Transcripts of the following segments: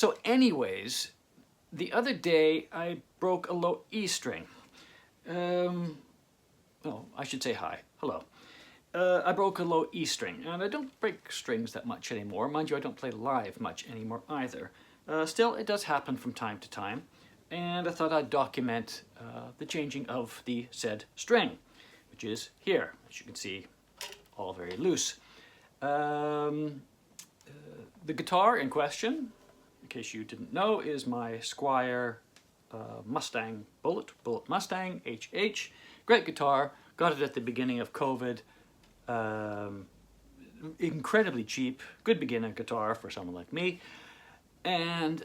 So anyways, the other day I broke a low E string. Oh, I should say hi. Hello. I broke a low E string, and I don't break strings that much anymore. Mind you, I don't play live much anymore either. Still, it does happen from time to time, and I thought I'd document the changing of the said string, which is here, as you can see, all very loose. The guitar in question, in case you didn't know, is my Squier Mustang Bullet Mustang HH. Great guitar, got it at the beginning of COVID. Incredibly cheap, good beginner guitar for someone like me. And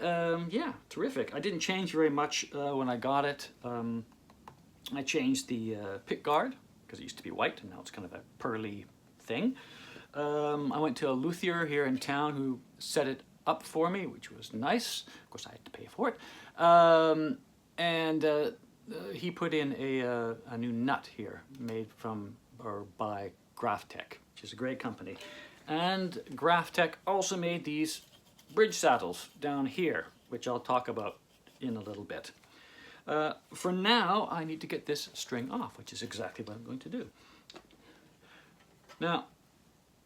yeah, terrific. I didn't change very much when I got it. I changed the pick guard, because it used to be white and now it's kind of a pearly thing. I went to a luthier here in town who set it up for me, which was nice. Of course, I had to pay for it. He put in a new nut here, made from or by Tech, which is a great company. And Tech also made these bridge saddles down here, which I'll talk about in a little bit. For now, I need to get this string off, which is exactly what I'm going to do. Now,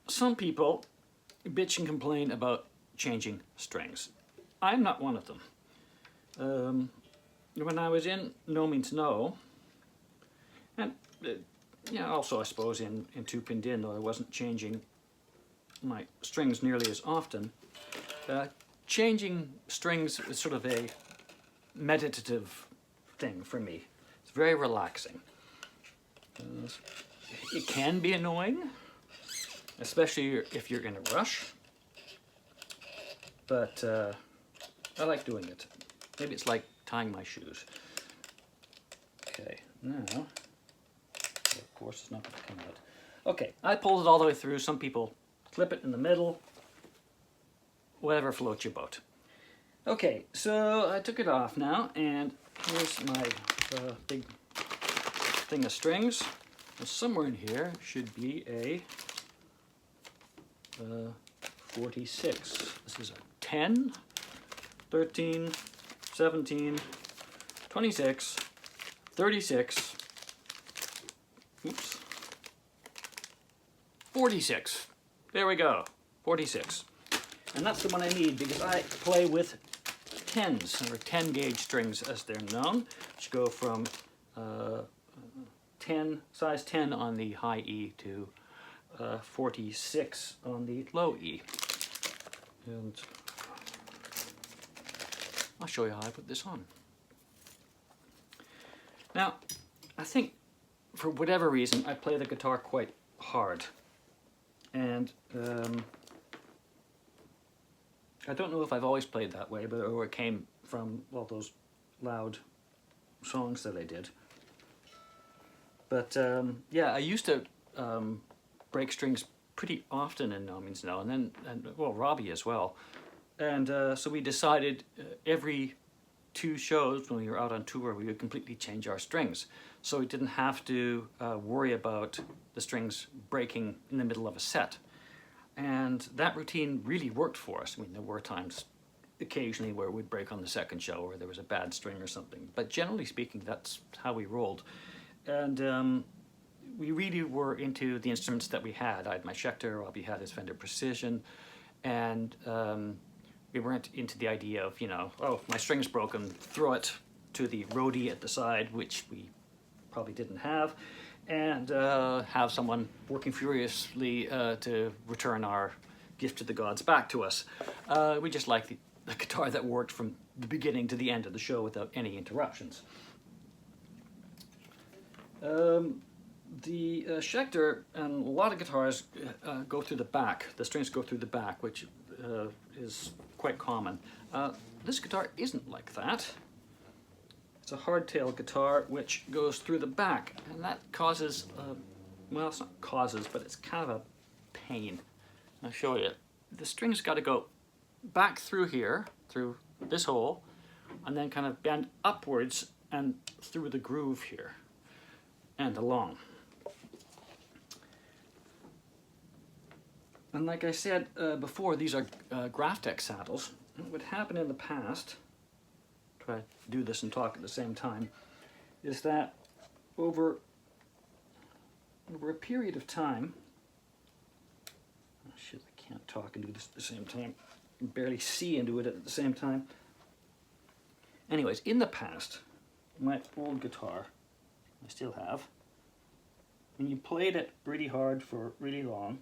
some people bitch and complain about changing strings. I'm not one of them. When I was in No Means No, and yeah, also I suppose in Two Pinned In, though I wasn't changing my strings nearly as often, changing strings is sort of a meditative thing for me. It's very relaxing. It can be annoying, especially if you're in a rush, but I like doing it. Maybe it's like tying my shoes. Okay, now, of course it's not going to come out. Okay, I pulled it all the way through. Some people clip it in the middle, whatever floats your boat. Okay, so I took it off now, and here's my big thing of strings. And somewhere in here should be a 46. This is a 10, 13, 17, 26, 36, oops, 46. There we go, 46. And that's the one I need because I play with 10s, or 10 gauge strings as they're known, which go from size 10 on the high E to 46 on the low E. And I'll show you how I put this on. Now, I think for whatever reason I play the guitar quite hard, and I don't know if I've always played that way, but or it came from all those loud songs that I did. But yeah, I used to break strings pretty often in No Means No, and well, Robbie as well. And so we decided every 2 shows when we were out on tour, we would completely change our strings. So we didn't have to worry about the strings breaking in the middle of a set. And that routine really worked for us. I mean, there were times occasionally where we'd break on the second show or there was a bad string or something. But generally speaking, that's how we rolled. And we really were into the instruments that we had. I had my Schecter, Robbie had his Fender Precision, and we weren't into the idea of, you know, oh, my string's broken, throw it to the roadie at the side, which we probably didn't have, and have someone working furiously to return our gift to the gods back to us. We just liked the guitar that worked from the beginning to the end of the show without any interruptions. The Schecter and a lot of guitars go through the back. The strings go through the back, which is quite common. This guitar isn't like that. It's a hardtail guitar which goes through the back, and that causes, well, it's not causes, but it's kind of a pain. I'll show you. The string's got to go back through here, through this hole, and then kind of bend upwards and through the groove here and along. And like I said before, these are Tech saddles, what would happen in the past, try to do this and talk at the same time, is that over a period of time, oh shit, I can't talk and do this at the same time, I can barely see and do it at the same time. Anyways, in the past, my old guitar, I still have, when you played it really hard for really long,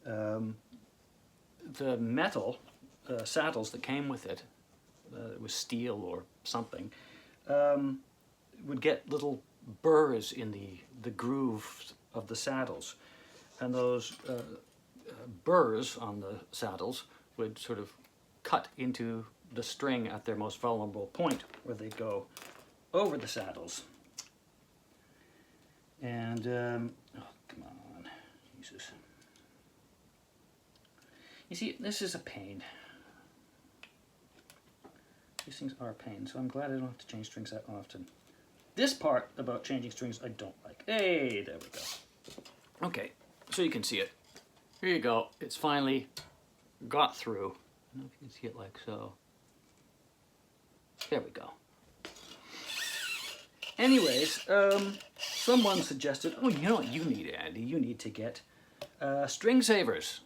the metal saddles that came with it, it was steel or something, would get little burrs in the grooves of the saddles, and those burrs on the saddles would sort of cut into the string at their most vulnerable point, where they go over the saddles. And oh, come on, Jesus. You see, this is a pain. These things are a pain, so I'm glad I don't have to change strings that often. This part about changing strings I don't like. Hey, there we go. Okay, so you can see it. Here you go. It's finally got through. I don't know if you can see it like so. There we go. Anyways, someone suggested, oh, you know what you need, Andy? You need to get string savers.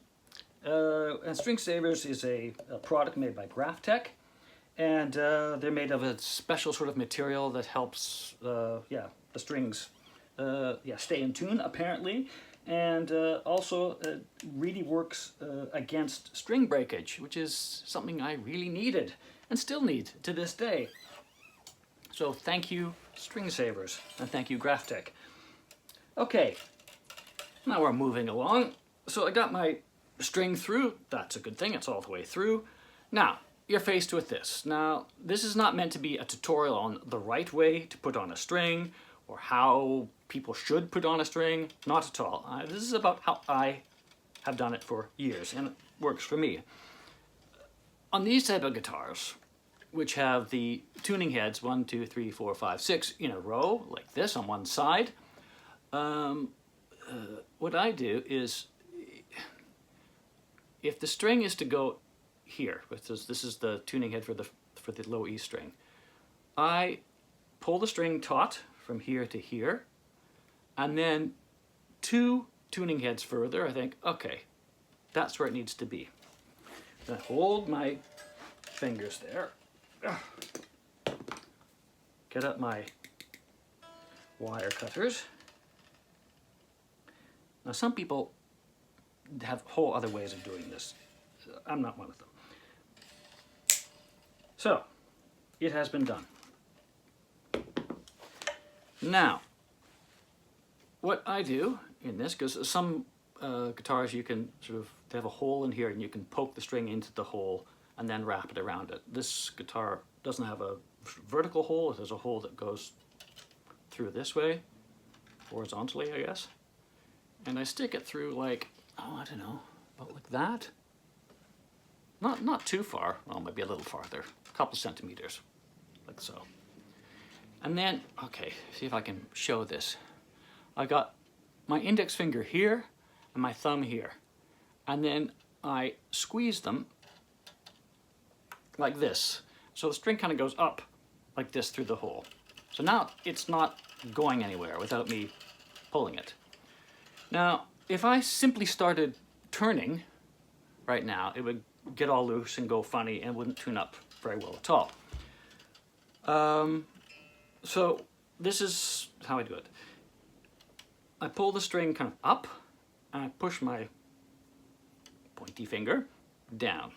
And String Savers is a product made by Graphtec, and they're made of a special sort of material that helps, the strings, stay in tune apparently, and also really works against string breakage, which is something I really needed and still need to this day. So thank you, String Savers, and thank you, Graphtec. Okay, now we're moving along. So I got my string through. That's a good thing. It's all the way through. Now, you're faced with this. Now, this is not meant to be a tutorial on the right way to put on a string or how people should put on a string. Not at all. This is about how I have done it for years, and it works for me. On these type of guitars, which have the tuning heads 1, 2, 3, 4, 5, 6 in a row, like this on one side, what I do is, if the string is to go here, this is the tuning head for the low E string, I pull the string taut from here to here, and then 2 tuning heads further, I think, okay, that's where it needs to be. Then I hold my fingers there, get up my wire cutters. Now some people have whole other ways of doing this. I'm not one of them. So, it has been done. Now, what I do in this, because some guitars you can sort of, they have a hole in here and you can poke the string into the hole and then wrap it around it. This guitar doesn't have a vertical hole, it has a hole that goes through this way, horizontally I guess. And I stick it through like, oh, I don't know, about like that. Not too far, well, maybe a little farther, a couple centimeters, like so. And then, okay, see if I can show this. I got my index finger here and my thumb here. And then I squeeze them like this. So the string kind of goes up like this through the hole. So now it's not going anywhere without me pulling it. Now, if I simply started turning right now, it would get all loose and go funny and wouldn't tune up very well at all. So this is how I do it. I pull the string kind of up and I push my pointy finger down.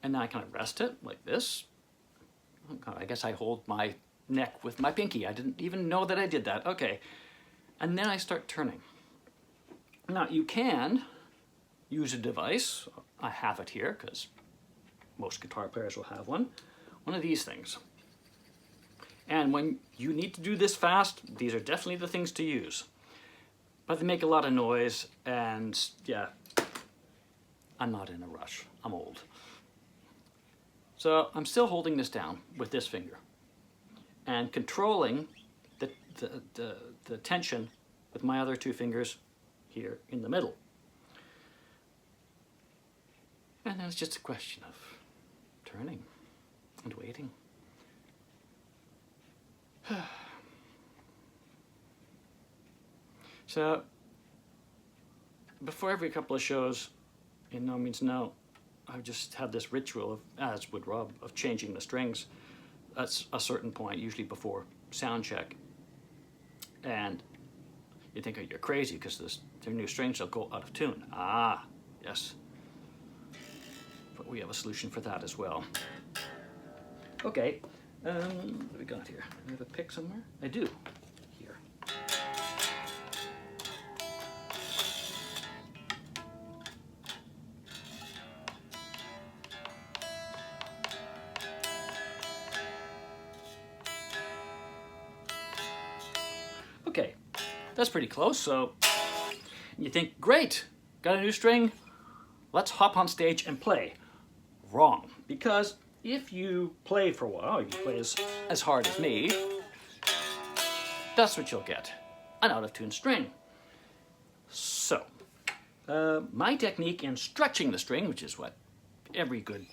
And then I kind of rest it like this. Oh God, I guess I hold my neck with my pinky. I didn't even know that I did that. Okay. And then I start turning. Now you can use a device. I have it here because most guitar players will have one. One of these things. And when you need to do this fast, these are definitely the things to use. But they make a lot of noise and yeah, I'm not in a rush. I'm old. So I'm still holding this down with this finger and controlling the tension with my other 2 fingers here in the middle. And then it's just a question of turning and waiting. So, before every couple of shows, in No Means No, I've just had this ritual of, as would Rob, of changing the strings at a certain point, usually before sound check. And you think, oh, you're crazy because their new strings will go out of tune. Ah, yes. But we have a solution for that as well. Okay, what have we got here? Do I have a pick somewhere? I do. Here. Okay, that's pretty close, so you think, great, got a new string, let's hop on stage and play. Wrong, because if you play for a while, you play as hard as me, that's what you'll get, an out-of-tune string. So, my technique in stretching the string, which is what every good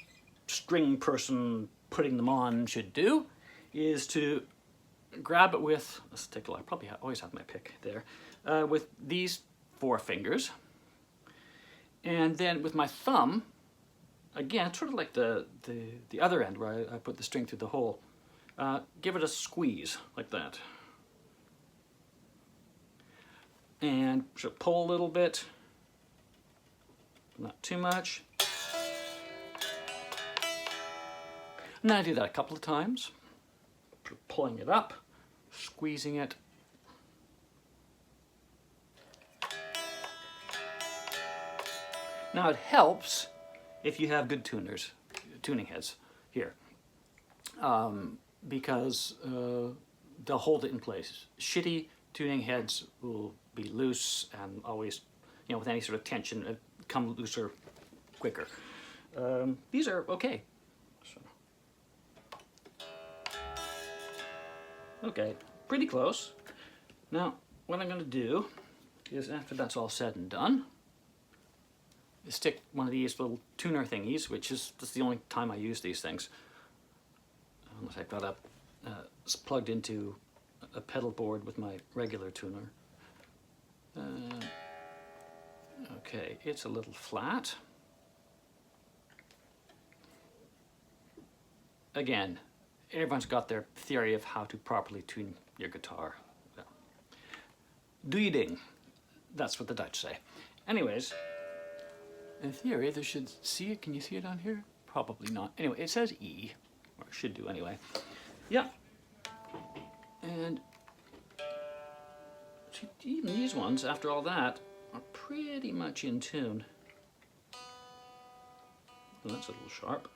string person putting them on should do, is to grab it with, let's take a look, I probably always have my pick there, with these 4 fingers, and then with my thumb, again, sort of like the other end where I put the string through the hole, give it a squeeze like that. And sort of pull a little bit, not too much. And then I do that a couple of times, pulling it up, squeezing it. Now it helps if you have good tuning heads here, because they'll hold it in place. Shitty tuning heads will be loose and always, you know, with any sort of tension, come looser quicker. These are okay. So. Okay, pretty close. Now, what I'm going to do is, after that's all said and done, stick one of these little tuner thingies, which is just the only time I use these things, unless I've got a it's plugged into a pedal board with my regular tuner. Okay, it's a little flat. Again, everyone's got their theory of how to properly tune your guitar. Well, do you ding? That's what the Dutch say. Anyways, in theory, there should see it. Can you see it on here? Probably not. Anyway, it says E, or it should do anyway. Yeah. And even these ones, after all that, are pretty much in tune. Well, that's a little sharp.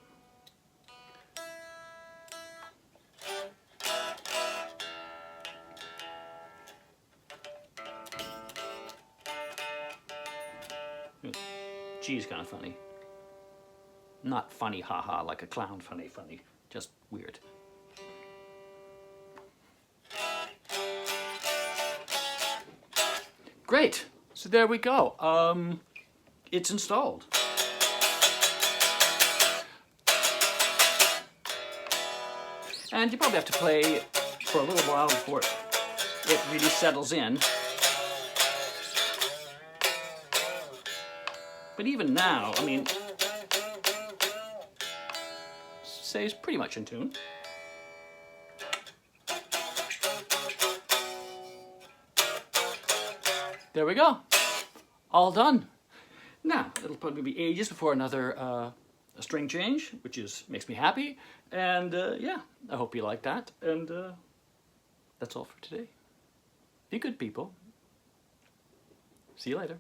G's kind of funny. Not funny, haha, like a clown funny, just weird. Great, so there we go. It's installed. And you probably have to play for a little while before it really settles in. But even now, I mean, say it's pretty much in tune. There we go, all done. Now, it'll probably be ages before another a string change, which makes me happy. And yeah, I hope you like that. And that's all for today. Be good, people. See you later.